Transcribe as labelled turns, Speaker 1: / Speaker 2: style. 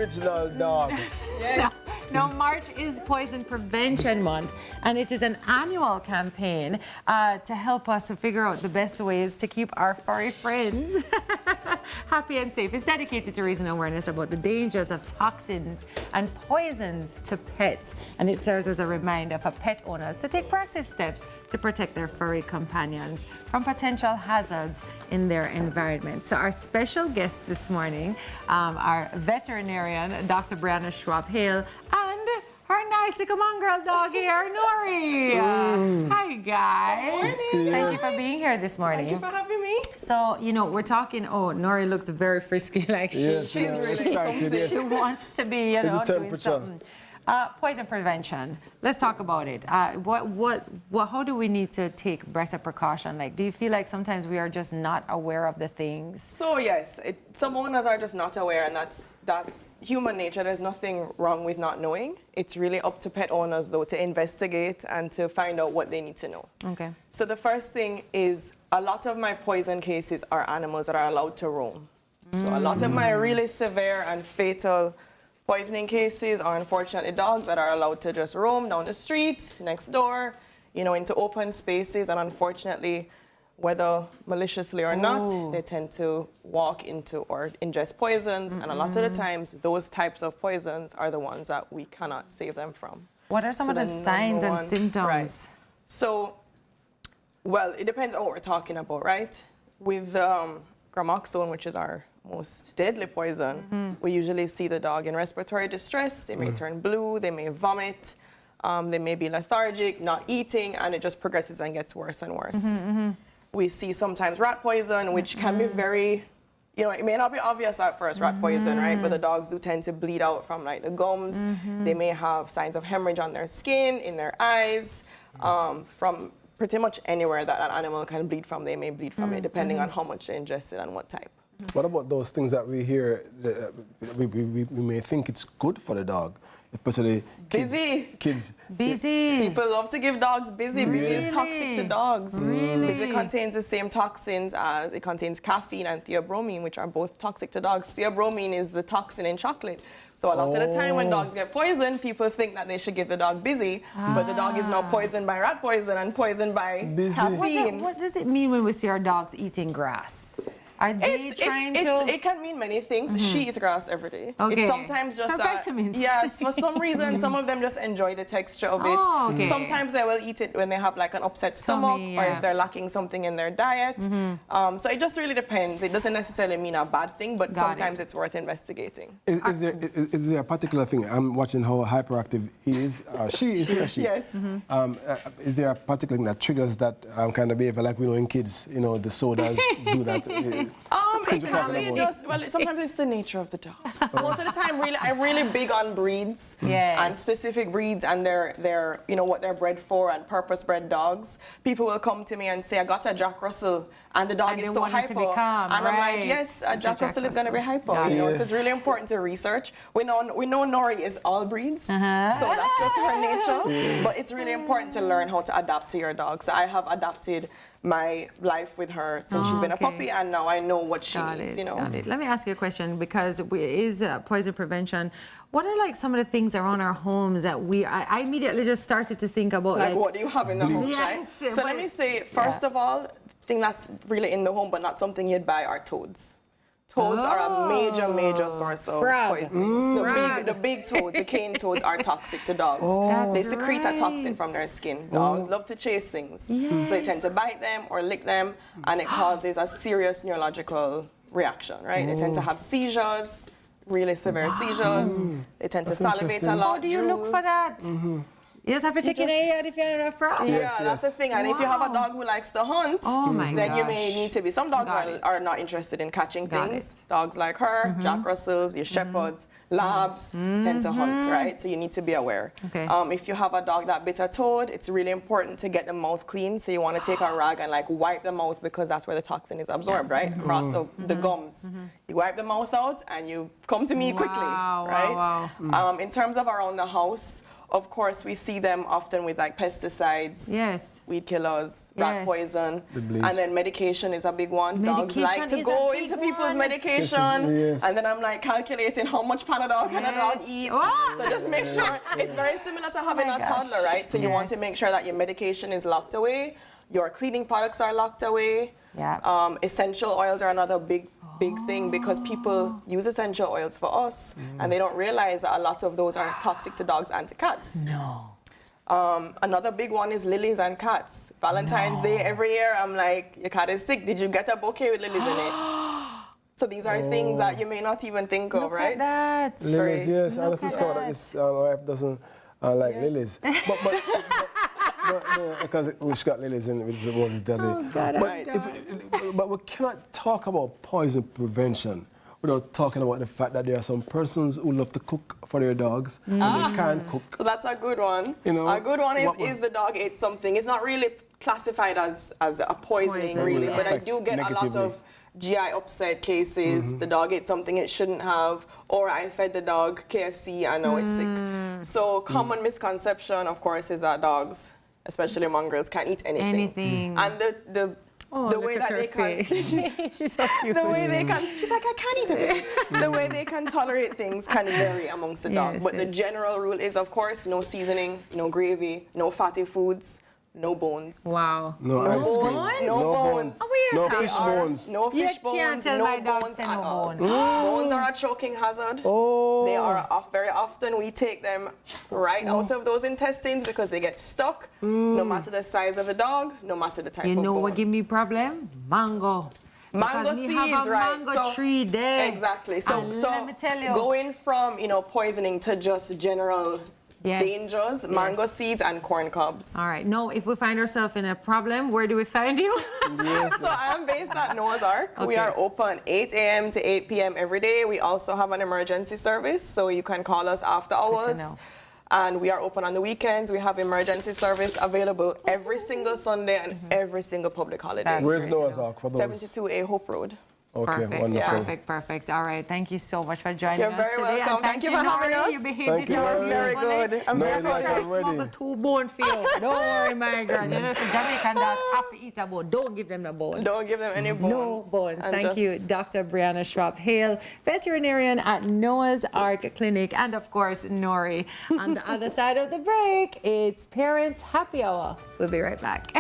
Speaker 1: original dog.
Speaker 2: Yes. Now, March is Poison Prevention Month, and it is an annual campaign to help us to figure out the best ways to keep our furry friends happy and safe. It's dedicated to raising awareness about the dangers of toxins and poisons to pets, and it serves as a reminder for pet owners to take proactive steps to protect their furry companions from potential hazards in their environment. So our special guests this morning are veterinarian Dr. Briana Schwapp, Hayle, and her nice little mongrel dog here, Nori. Hi, guys. Thank you for being here this morning.
Speaker 3: Thank you for having me.
Speaker 2: So, you know, we're talking, Nori looks very frisky, like
Speaker 1: Yes,
Speaker 3: she's really excited.
Speaker 2: she wants to be, you know, doing
Speaker 1: temperature.
Speaker 2: something. Poison prevention. Let's talk about it. How do we need to take better precaution? Like, do you feel like sometimes we are just not aware of the things?
Speaker 3: So yes, some owners are just not aware, and that's human nature. There's nothing wrong with not knowing. It's really up to pet owners, though, to investigate and to find out what they need to know.
Speaker 2: Okay.
Speaker 3: So the first thing is, a lot of my poison cases are animals that are allowed to roam. So a lot of my really severe and fatal poisoning cases are unfortunately dogs that are allowed to just roam down the street, next door, you know, into open spaces, and unfortunately, whether maliciously or not, they tend to walk into or ingest poisons, and a lot of the times, those types of poisons are the ones that we cannot save them from.
Speaker 2: What are some of the signs and symptoms?
Speaker 3: Right. So, well, it depends on what we're talking about, right? With gramoxone, which is our most deadly poison, we usually see the dog in respiratory distress. They may turn blue, they may vomit, they may be lethargic, not eating, and it just progresses and gets worse and worse. We see sometimes rat poison, which can be very, you know, it may not be obvious at first, rat poison, right? But the dogs do tend to bleed out from like the gums. They may have signs of hemorrhage on their skin, in their eyes, from pretty much anywhere that an animal can bleed from, they may bleed from it, depending on how much they ingested and what type.
Speaker 1: What about those things that we hear, we may think it's good for the dog, especially kids? Kids.
Speaker 2: Busy.
Speaker 3: People love to give dogs busy. Busy is toxic to dogs.
Speaker 2: Really?
Speaker 3: Busy contains the same toxins as, it contains caffeine and theobromine, which are both toxic to dogs. Theobromine is the toxin in chocolate. So a lot of the time when dogs get poisoned, people think that they should give the dog busy, but the dog is now poisoned by rat poison and poisoned by caffeine.
Speaker 2: What does it mean when we see our dogs eating grass? Are they trying to?
Speaker 3: It can mean many things. She eats grass every day.
Speaker 2: Okay.
Speaker 3: It's sometimes just
Speaker 2: vitamins.
Speaker 3: Yes, for some reason, some of them just enjoy the texture of it.
Speaker 2: Okay.
Speaker 3: Sometimes they will eat it when they have like an upset stomach, or if they're lacking something in their diet. So it just really depends. It doesn't necessarily mean a bad thing, but sometimes it's worth investigating.
Speaker 1: Is there a particular thing? I'm watching how hyperactive he is. She is.
Speaker 3: Yes.
Speaker 1: Is there a particular thing that triggers that kind of behavior, like we know in kids? You know, the sodas do that.
Speaker 3: It can be just, well, sometimes it's the nature of the dog. Most of the time, I'm really big on breeds and specific breeds and their, you know, what they're bred for and purpose-bred dogs. People will come to me and say, I got a Jack Russell and the dog is so hyper. And I'm like, yes, a Jack Russell is going to be hyper. You know, so it's really important to research. We know Nori is all breeds, so that's just her nature. But it's really important to learn how to adapt to your dog. So I have adapted my life with her since she's been a puppy, and now I know what she needs, you know.
Speaker 2: Got it. Let me ask you a question, because it is poison prevention. What are like some of the things around our homes that I immediately just started to think about,
Speaker 3: like what do you have in the home, right? So let me say, first of all, the thing that's really in the home but not something you'd buy are toads. Toads are a major source of poison. The big toads, the cane toads, are toxic to dogs. They secrete a toxin from their skin. Dogs love to chase things. So they tend to bite them or lick them, and it causes a serious neurological reaction, right? They tend to have seizures, really severe seizures. They tend to salivate a lot.
Speaker 2: How do you look for that? You just have to check your eye out if you're in a frog.
Speaker 3: That's the thing. And if you have a dog who likes to hunt, then you may need to be. Some dogs are not interested in catching things. Dogs like her, Jack Russells, your Shepherds, Labs tend to hunt, right? So you need to be aware. If you have a dog that bit a toad, it's really important to get the mouth clean. So you want to take a rag and like wipe the mouth, because that's where the toxin is absorbed, right? Across the gums. You wipe the mouth out and you come to me quickly, right? In terms of around the house, of course, we see them often with like pesticides,
Speaker 2: Yes.
Speaker 3: weed killers, rat
Speaker 2: Yes.
Speaker 3: poison,
Speaker 1: The bleach.
Speaker 3: and then medication is a big one. Dogs
Speaker 2: Medication
Speaker 3: like to
Speaker 2: is
Speaker 3: go
Speaker 2: a big
Speaker 3: into people's
Speaker 2: one.
Speaker 3: medication,
Speaker 1: Yes.
Speaker 3: and then I'm like calculating how much Panadol can a dog
Speaker 2: Yes.
Speaker 3: eat.
Speaker 2: Ah.
Speaker 3: So just make sure, it's very similar to having
Speaker 2: my
Speaker 3: a
Speaker 2: gosh.
Speaker 3: toddler, right? So you want to
Speaker 2: Yes.
Speaker 3: make sure that your medication is locked away, your cleaning products are locked away.
Speaker 2: Yeah.
Speaker 3: Essential oils are another big thing because people use essential oils for us and they don't realize that a lot of those are toxic to dogs and to cats.
Speaker 2: No.
Speaker 3: Another big one is lilies and cats. Valentine's Day every year, I'm like, your cat is sick. Did you get a bouquet with lilies in it? So these are things that you may not even think of,
Speaker 2: Look
Speaker 3: right?
Speaker 2: at that.
Speaker 1: Lilies, yes. I
Speaker 2: Look
Speaker 1: was
Speaker 2: at
Speaker 1: discovered that
Speaker 2: that.
Speaker 1: this wife doesn't like lilies. But because she's got lilies in it with the roses deadly.
Speaker 2: Oh, God,
Speaker 1: But we cannot talk about poison prevention without talking about the fact that there are some persons who love to cook for their dogs and they can't cook.
Speaker 3: So that's a good one.
Speaker 1: You know,
Speaker 3: a good one
Speaker 1: what
Speaker 3: is the dog ate something. It's not really classified as a poisoning,
Speaker 2: Poison,
Speaker 3: really,
Speaker 2: yes.
Speaker 3: but I do get a lot
Speaker 1: Negatively.
Speaker 3: of GI upset cases. The dog ate something it shouldn't have, or I fed the dog KFC and now it's sick. So common misconception, of course, is that dogs, especially mongrels, can't eat anything.
Speaker 2: Anything.
Speaker 3: And the
Speaker 2: Look
Speaker 3: way
Speaker 2: at
Speaker 3: that
Speaker 2: her
Speaker 3: they can,
Speaker 2: face. She's so cute.
Speaker 3: the way they can, she's like, I can't eat everything. The way they can tolerate things can vary amongst the dog.
Speaker 2: Yes,
Speaker 3: But the
Speaker 2: yes.
Speaker 3: general rule is, of course, no seasoning, no gravy, no fatty foods, no bones.
Speaker 2: Wow.
Speaker 1: No ice cream.
Speaker 2: bones?
Speaker 3: No bones.
Speaker 2: Oh, we
Speaker 1: No
Speaker 2: are
Speaker 1: fish
Speaker 2: talking.
Speaker 1: bones.
Speaker 3: No
Speaker 2: You
Speaker 3: fish bones,
Speaker 2: can't tell
Speaker 3: no
Speaker 2: my dog
Speaker 3: bones
Speaker 2: say
Speaker 3: at
Speaker 2: no
Speaker 3: all.
Speaker 2: bone.
Speaker 3: Bones are a choking hazard.
Speaker 1: Oh.
Speaker 3: They are very often we take them right out of those intestines because they get stuck, no matter the size of the dog, no matter the type
Speaker 2: You
Speaker 3: of
Speaker 2: know
Speaker 3: bone.
Speaker 2: what give me problem? Mango.
Speaker 3: Mango
Speaker 2: Because me
Speaker 3: seeds,
Speaker 2: have a
Speaker 3: right?
Speaker 2: mango tree there.
Speaker 3: Exactly. So,
Speaker 2: And
Speaker 3: so
Speaker 2: let me tell you.
Speaker 3: going from poisoning to just general
Speaker 2: Yes,
Speaker 3: dangers, mango
Speaker 2: yes.
Speaker 3: seeds and corn cobs.
Speaker 2: All right. No, if we find ourselves in a problem, where do we find you?
Speaker 3: So I am based at Noah's Ark. We
Speaker 2: Okay.
Speaker 3: are open 8 a.m. to 8 p.m. every day. We also have an emergency service, so you can call us after hours.
Speaker 2: know.
Speaker 3: And we are open on the weekends. We have emergency service available every single Sunday and every single public holiday.
Speaker 2: That's
Speaker 1: Where's
Speaker 2: great to
Speaker 1: Noah's
Speaker 2: know.
Speaker 1: Ark for those?
Speaker 3: 72A Hope Road.
Speaker 1: Okay,
Speaker 2: Perfect,
Speaker 1: wonderful.
Speaker 2: perfect. All right. Thank you so much for joining
Speaker 3: You're
Speaker 2: us
Speaker 3: very
Speaker 2: today.
Speaker 3: welcome.
Speaker 2: And
Speaker 3: Thank you for having
Speaker 2: Nori.
Speaker 3: us.
Speaker 2: You behaved
Speaker 1: Thank you
Speaker 2: yourself
Speaker 1: very
Speaker 3: Very
Speaker 2: beautifully.
Speaker 3: good. I'm
Speaker 1: No,
Speaker 3: very
Speaker 1: like
Speaker 3: proud.
Speaker 1: I'm ready.
Speaker 2: Smuggle 2 bone for you. Don't worry, my girl. You know, so Jamaican dog have to eat a bone. Don't give them the bones.
Speaker 3: Don't give them any bones.
Speaker 2: No bones.
Speaker 3: And
Speaker 2: Thank
Speaker 3: just-
Speaker 2: you, Dr. Briana Schwapp Hayle, veterinarian at Noah's Ark Clinic, and of course, Nori. On the other side of the break, it's Parents Happy Hour. We'll be right back.